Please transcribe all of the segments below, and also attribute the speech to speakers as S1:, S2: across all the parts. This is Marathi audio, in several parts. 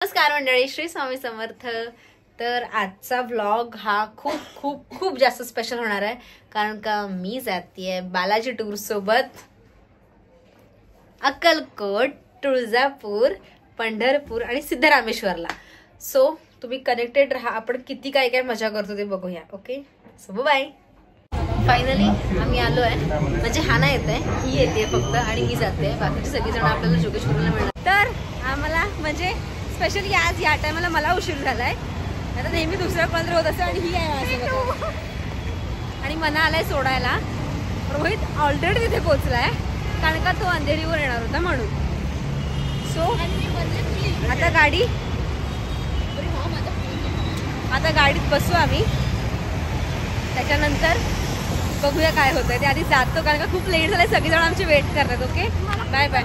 S1: नमस्कार मंडळी, श्री स्वामी समर्थ। तर आजचा व्लॉग हा खूप खूप खूप जास्त स्पेशल होणार आहे, कारण का मी जातीये बालाजी टूर सोबत अक्कलकोट, तुळजापूर, पंढरपूर आणि सिद्धरामेश्वरला। सो तुम्ही कनेक्टेड राहा, आपण किती काय काय मजा करतो ते बघूया। Okay, so bye. फायनली आम्ही आलो आहे, म्हणजे हा नाही येत आहे, ही येते फक्त आणि मी जाते, बाकीचे सगळेजण आपल्याला जोगेश्वरीला मिळणार। तर आम्हाला म्हणजे स्पेशली आज या टायमाला मला उशीर झालाय, आता नेहमी दुसऱ्या कोणतरी होत असतं आणि ही आहे माझ्यासोबत आणि मना आलाय सोडायला। रोहित ऑलरेडी तिथे पोहोचलाय, कारण का तो अंधेरीवर येणार होता म्हणून। सो आता गाडीत बसू आम्ही, त्याच्यानंतर बघूया काय होतंय ते। आधी जातो, कारण का खूप लेट झालंय, सगळेजण आमची वेट करतात। Okay, bye bye.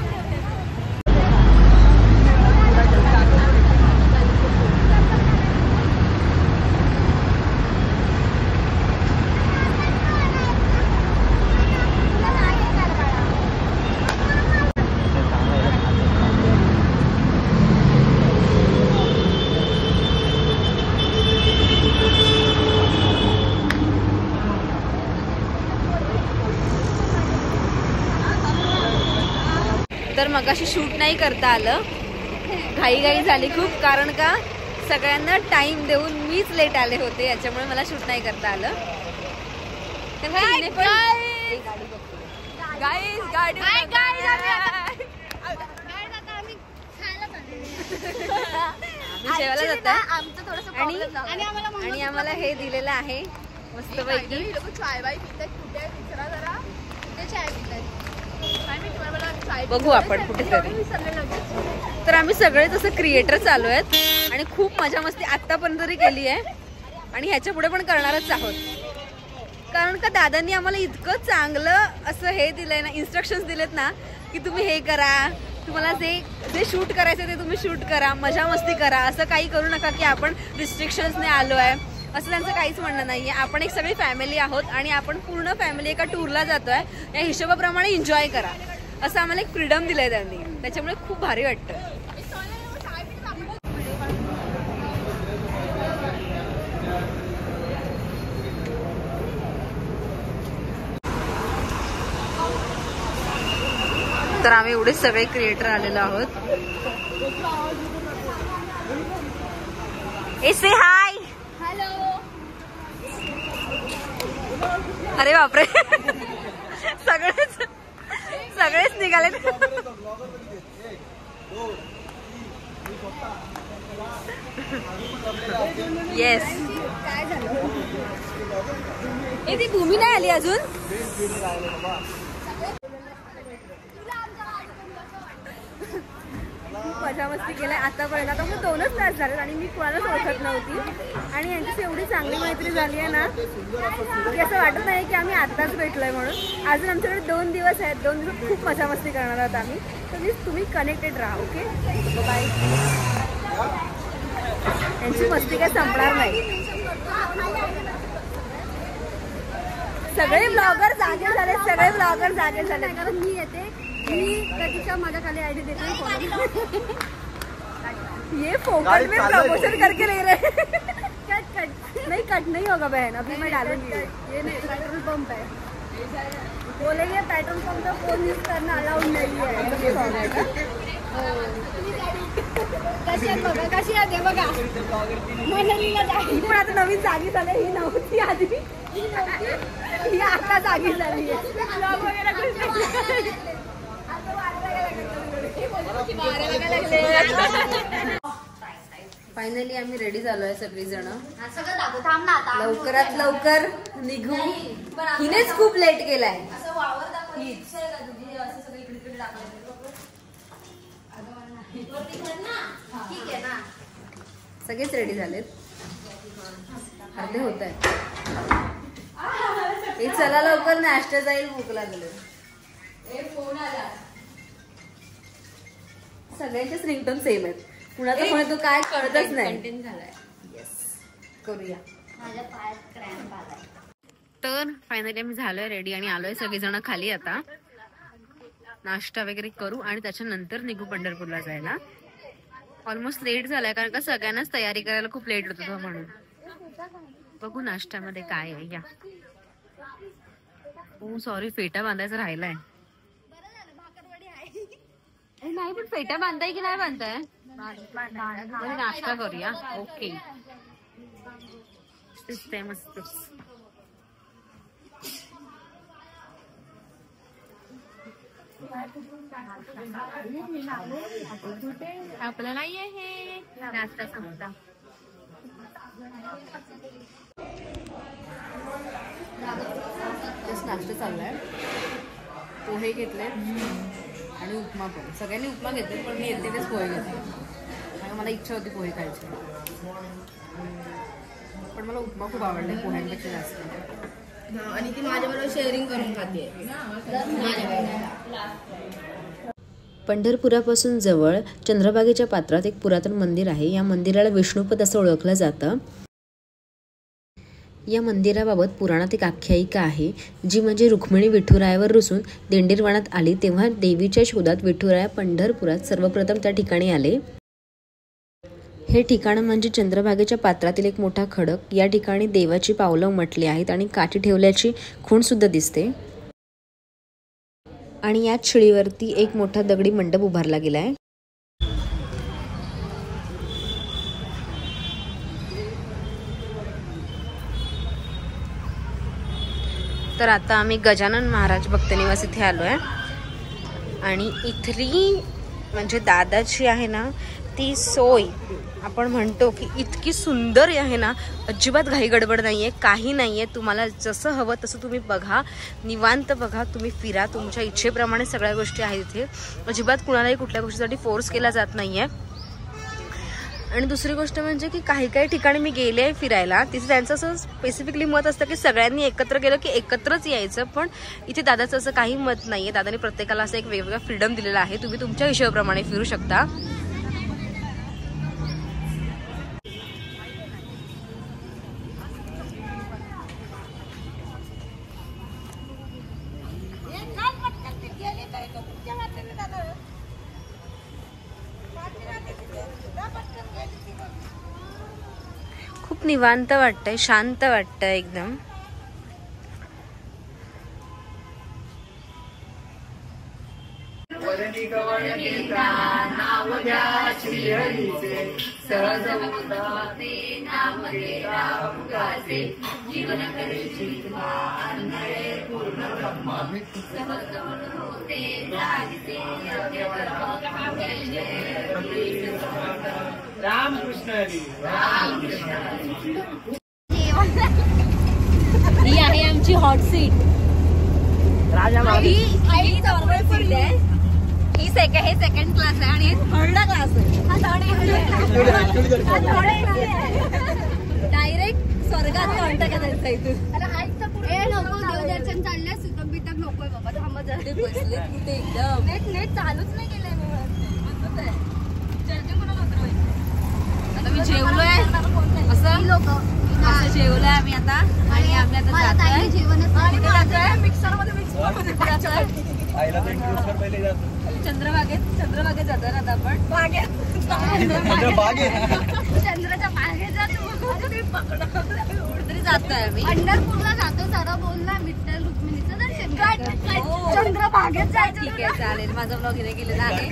S1: तर मगाशी शूट नाही करता आलं, घाई झाली खूप, कारण का सगळ्यांना टाइम देऊन मीच लेट आले होते, याच्यामुळे मला शूट नाही करता आलं। जेवायला जात आणि आम्हाला हे दिलेलं आहे मस्त पैकी। बघू आपण कुठेतरी। तर आम्ही सगळे तसं क्रिएटर चालू आहेत आणि खूप मजा मस्ती आतापर्यंत तरी केली आहे आणि ह्याच्या पुढे पण करणारच आहोत, कारण का दादांनी आम्हाला इतकं चांगलं असं हे दिलंय ना, इन्स्ट्रक्शन्स दिलेत ना, की तुम्ही हे करा, तुम्हाला जे शूट करायचं ते तुम्ही शूट करा, मजा मस्ती करा, असं काही करू नका की आपण रिस्ट्रिक्शन्सने आलो आहे, असं त्यांचं काहीच म्हणणं नाहीये। आपण एक सगळी फॅमिली आहोत आणि आपण पूर्ण फॅमिली एका टूरला जातोय, या हिशोबाप्रमाणे एन्जॉय करा, असं आम्हाला एक फ्रीडम दिलंय त्यांनी, त्याच्यामुळे खूप भारी वाटतं। तर आम्ही एवढे सगळे क्रिएटर आलेलो आहोत। से हाय, हॅलो। अरे बापरे, सगळेच निघाले। येस, ती भूमी नाही आली अजून। मजा मस्ती केलाय आतापर्यंत, आता मग 2च तास झाले आणि मी कोणालाच ओळखत नव्हती आणि यांच्याशी एवढी चांगली मैत्री झाली आहे ना, की असं वाटत नाही की आम्ही आत्ताच भेटलोय म्हणून। अजून आमच्याकडे 2 दिवस आहेत, 2 दिवस खूप मजा मस्ती करणार आहोत आम्ही, तर प्लीज तुम्ही कनेक्टेड राहा। Okay, bye. यांची मस्ती काय संपणार नाही। सगळे ब्लॉगर जागे झाले, कारण मी येते, मी प्रतीक्षा माझ्या खाली आयडी देते, ये फोकट में प्रमोशन करके ले रहे। कट नहीं होगा बहन, अभी मैं डालूंगी। ये नहीं, पेट्रोल पंप है, बोलेंगे पेट्रोल पंप का फोन यूज करना अलाउड नहीं है। कशी आहे बघा, पण आता नवीन जागी झाली, ही नव्हती आधी, ही आता जागी झाली आहे। फायनली आम्ही रेडी झालोय सगळीजण, लवकरात लवकर निघू। हिनेच खूप लेट केलाय, सगळेच रेडी झालेत, अर्धे होत आहेत। चला लवकर, नाश्ता जाईल, भूक लागले। सगळ्यांचेच रिंगटोन सेम आहेत, कुणाचा कोणी तो काय कळतच नाही। येस, करूया। तर फायनली आम्ही झालोय रेडी आणि आलोय सगळेजण खाली। आता नाश्ता वगैरे करू आणि त्याच्यानंतर निघू पंढरपूरला जायला। ऑलमोस्ट लेट झालाय कारण का सगळ्यांनाच तयारी करायला खूप लेट होत होतं म्हणून. बघू नाश्त्यामध्ये काय आहे. या ओ सॉरी, फेटा बांधायचा राहिलाय. नाही पण फेटा बांधताय की नाही बांधताय? नाश्ता करूया. ओके दिसतंय मस्त. आपला नाहीये हे नाश्ता संपला. नाश्ता चाललाय. पोहे घेतले आणि उपमा पण. सगळ्यांनी उपमा घेतले पण मी एकटेच पोहे घेतले कारण मला इच्छा होती पोहे खायची. पण मला उपमा खूप आवडले पोह्यांपेक्षा जास्त.
S2: आणि ती माझ्याबरोबर शेअरिंग करून खाते.
S3: पंढरपुरापासून जवळ चंद्रभागेच्या पात्रात एक पुरातन मंदिर आहे. या मंदिराला विष्णुपद असं ओळखलं जातं. या मंदिराबाबत पुराणात एक आख्यायिका आहे जी म्हणजे रुक्मिणी विठुरायावर रुसून दिंडीरवनात आली तेव्हा देवीच्या शोधात विठुराया पंढरपुरात सर्वप्रथम त्या ठिकाणी आले. हे ठिकाण म्हणजे चंद्रभागेच्या पात्रातील एक मोठा खडक. या ठिकाणी देवाची पावलं उमटली आहेत आणि काठी ठेवल्याची खूण सुद्धा दिसते. आणि याच शिळीवरती एक मोठा दगडी मंडप उभारला गेलाय.
S1: तर आता आम्ही गजानन महाराज भक्तनिवास इथे आलोय आणि इथली म्हणजे दादाची आहे ना ती सोय आपण म्हणतो की इतकी सुंदर आहे ना. अजिबात घाई गडबड नाहीये, काही नाहीये. तुम्हाला जसं हवं तसं तुम्ही बघा, निवांत बघा, तुम्ही फिरा, तुमच्या इच्छेप्रमाणे सगळ्या गोष्टी आहेत इथे. अजिबात कुणालाही कुठल्या गोष्टीसाठी फोर्स केला जात नाहीये. आणि दुसरी गोष्ट म्हणजे की काही काही ठिकाणी मी गेले फिरायला तिथे त्यांचं असं स्पेसिफिकली मत असतं की सगळ्यांनी एकत्र गेलं की एकत्रच यायचं. पण इथे दादाचं असं काही मत नाहीये. दादाने प्रत्येकाला असं एक वेगवेगळा फ्रीडम दिलेला आहे. तुम्ही तुमच्या हिशोबाप्रमाणे फिरू शकता. खूप निवांत वाटतंय, शांत वाटतंय एकदम.
S2: ही आहे आमची हॉट सीट.
S1: हे सेकंड क्लास आहे आणि थर्ड क्लास आहे. डायरेक्ट स्वर्गात कॉन्टॅक्ट करायचा इथून.
S2: देवदर्शन चाललंय सुतक बितक नकोय बाबा, थांबा जरा.
S1: बसले कुठे एकदम
S2: नेट चालूच नाही केलंय मी.
S1: आता मी जेवलोय असं जेवलोय आम्ही आता आणि आम्ही आता जातोय जेवण मिक्सर मध्ये चंद्रभागेत जातोय ना आता आपण.
S2: चंद्राच्या बागेत जातो
S1: कुठेतरी जातोय आम्ही.
S2: पंढरपूरला जातो. जरा बोलला विठ्ठल रुक्मिणीचं दर्शन. चंद्रभागेत जायचं.
S1: ठीक आहे चालेल. माझा ब्लॉग इथे गेलेला आहे.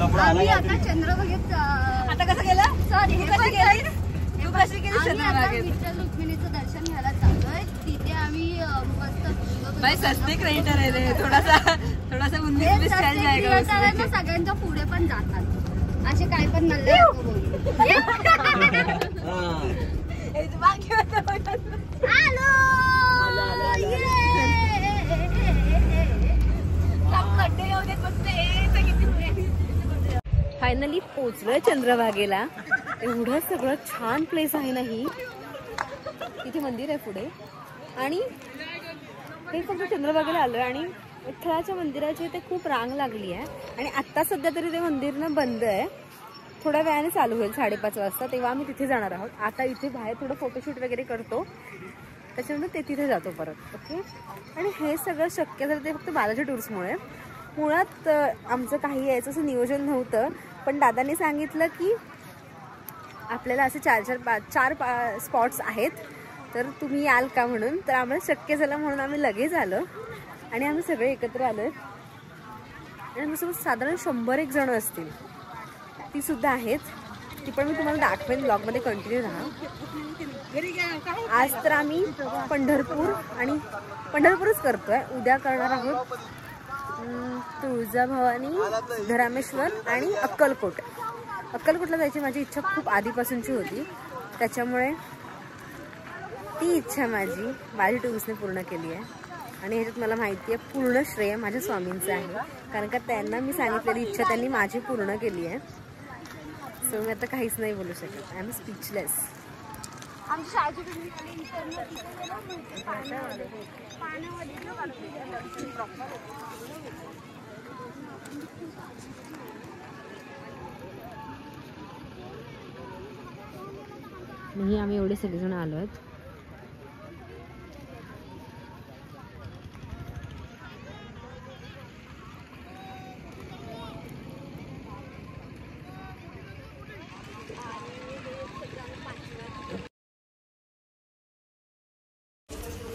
S2: आम्ही आता चंद्रभागेत.
S1: आता कसं गेलं
S2: सॉरी
S1: तू कशी गेली चंद्रभागेत?
S2: विठ्ठल रुक्मिणीचं दर्शन घ्यायला चाललोय. तिथे आम्ही मस्त
S1: भाई सस्ते क्रिएटर आहे रे. थोडासा 19-20 चल जाएगा.
S2: सगळ्यांच्या पुढे पण जातात असे काय पण नल्ले
S1: फायनली पोचलोय चंद्रभागेला. एवढं सगळं छान प्लेस आहे ना ही. इथे मंदिर आहे पुढे आणि हे फक्त चंद्रभागेला आलोय आणि विठ्ठलाच्या मंदिराची इथे खूप रांग लागली आहे आणि आत्ता सध्या तरी ते मंदिर ना बंद आहे. थोड्या वेळाने चालू होईल 5:30 वाजता, तेव्हा आम्ही तिथे जाणार आहोत. आता इथे बाहेर थोडं फोटोशूट वगैरे करतो, त्याच्यानंतर ते तिथे जातो परत. ओके. आणि हे सगळं शक्य झालं ते फक्त बालाजी टूर्समुळे. मुळात आमचं काही यायचं असं नियोजन नव्हतं, पण दादांनी सांगितलं की आपल्याला असे चार स्पॉट्स आहेत, तर तुम्ही याल का म्हणून. तर आम्हाला शक्य झालं म्हणून आम्ही लगेच आलो आणि आम्ही सगळे एकत्र आलो आहेत. आणि आमच्यासोबत साधारण 100-1 जण असतील, ती सुद्धा आहेत. ती पण मी तुम्हाला दाखवेन, ब्लॉगमध्ये कंटिन्यू राहा. आज तर आम्ही पंढरपूरच करतोय. उद्या करणार आहोत तुळजाभवानी, धरामेश्वर आणि अक्कलकोट. अक्कलकोटला जायची माझी इच्छा खूप आधीपासूनची होती, त्याच्यामुळे ती इच्छा माझी टूर्सने पूर्ण केली आहे. आणि ह्याच्यात मला माहिती आहे पूर्ण श्रेय माझ्या स्वामींचं आहे, कारण का त्यांना मी सांगितलेली इच्छा त्यांनी माझी पूर्ण केली आहे. सो मी आता काहीच नाही बोलू शकत. I am speechless.
S3: म्हणजे आम्ही एवढे सगळेजण आलो आहेत.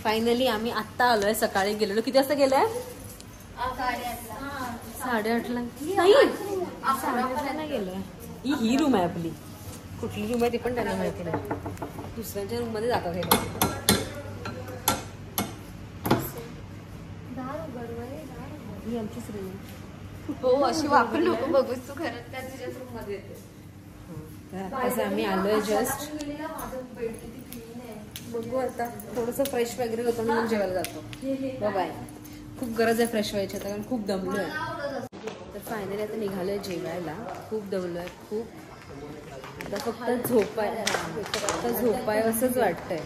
S1: फायनली आम्ही आत्ता आलोय. सकाळी गेलेलो. किती वाजता गेलोय? 8:30ला नाही, 8:30ला गेलोय. ही रूम आहे आपली. कुठली रूम आहे ती पण त्यांना माहिती नाही. दुसऱ्यांच्या रूम मध्ये जातात हे लोक. ही आमचीच रूम आहे.
S2: हो, अशी वापरू नको बघूस तू. खरंच त्या तुझ्याच रूम मध्ये येते.
S1: असं आम्ही आलोय जस्ट. बघू आता थोडंसं फ्रेश वगैरे होतं म्हणून जेवायला जातो. बाय. खूप गरज आहे फ्रेश व्हायची आता, कारण खूप दमलो आहे. तर फायनली आता निघालोय जेवायला. खूप दमलो आहे खूप. आता फक्त झोपाय असंच वाटतंय.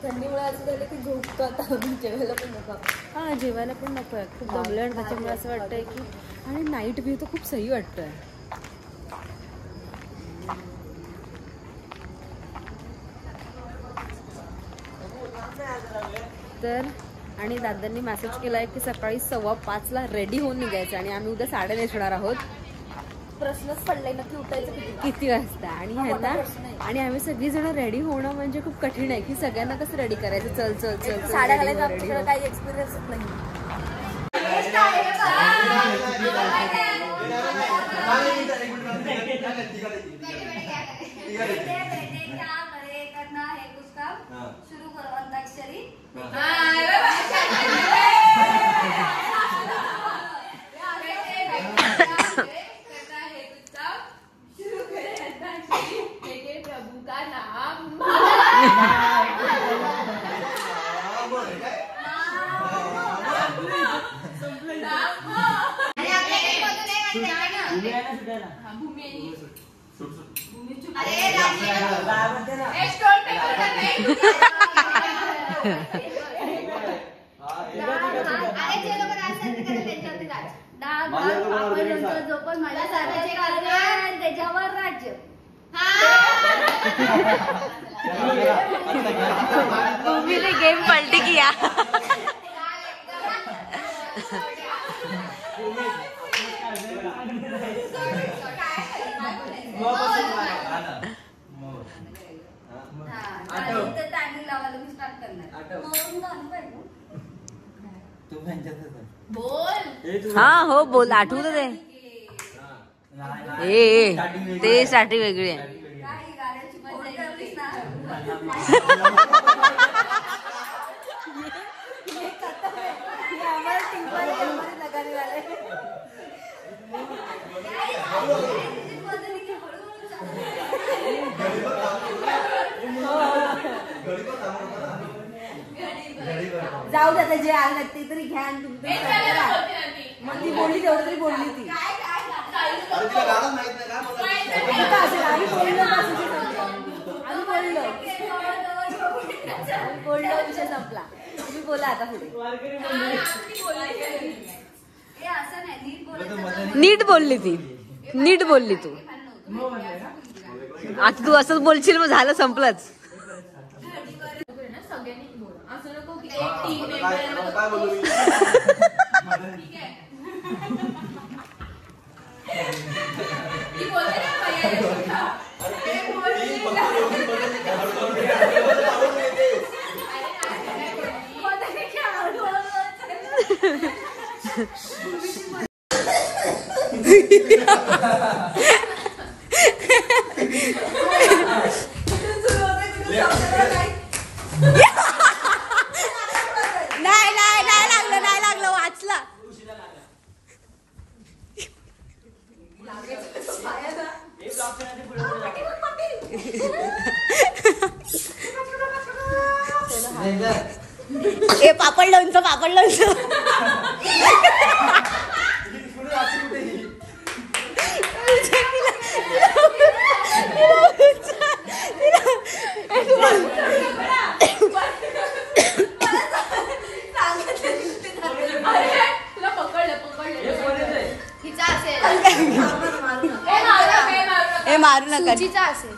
S2: थंडीमुळे असं झालं की झोपतो आता. जेवायला पण नको.
S1: हां, जेवायला पण नको आहे. खूप दमलो आहे. त्याच्यामुळे असं वाटतंय की, आणि नाईट व्ह्यू तर खूप सही वाटतोय. तर आणि दादांनी मेसेज केला आहे की सकाळी 5:15ला रेडी होऊन निघायचं, आणि आम्ही उद्या 9:30 नेसणार आहोत.
S2: प्रश्नच पडलाय नक्की उठायचं
S1: किती वाजता. आणि ह्यांना आणि आम्ही सगळीजण रेडी होणं म्हणजे खूप कठीण आहे की सगळ्यांना कसं रेडी करायचं. चल
S2: साड्या घालायचं काही एक्सपिरियन्सच नाही. शुरू करो अंताक्षरी. प्रभु का नाम. त्याच्यावर राज्य.
S1: तुम्ही गेम पलटी किया. हाँ हो बोल. आठवू दे. ते साठी वेगळी आहे. जाऊ दे, जे आलं ते तरी घ्या. मग ती बोलली तेवढं तरी बोलली ती. बोललो विषय संपला. तुम्ही बोला आता पुढे. नीट बोलली ती. नीट बोलली तू. आता तू असंच बोलशील मग झालं, संपलंच. नाही लागलं वाचला. ए पापड लोणचं हे मारू नका.
S2: असेल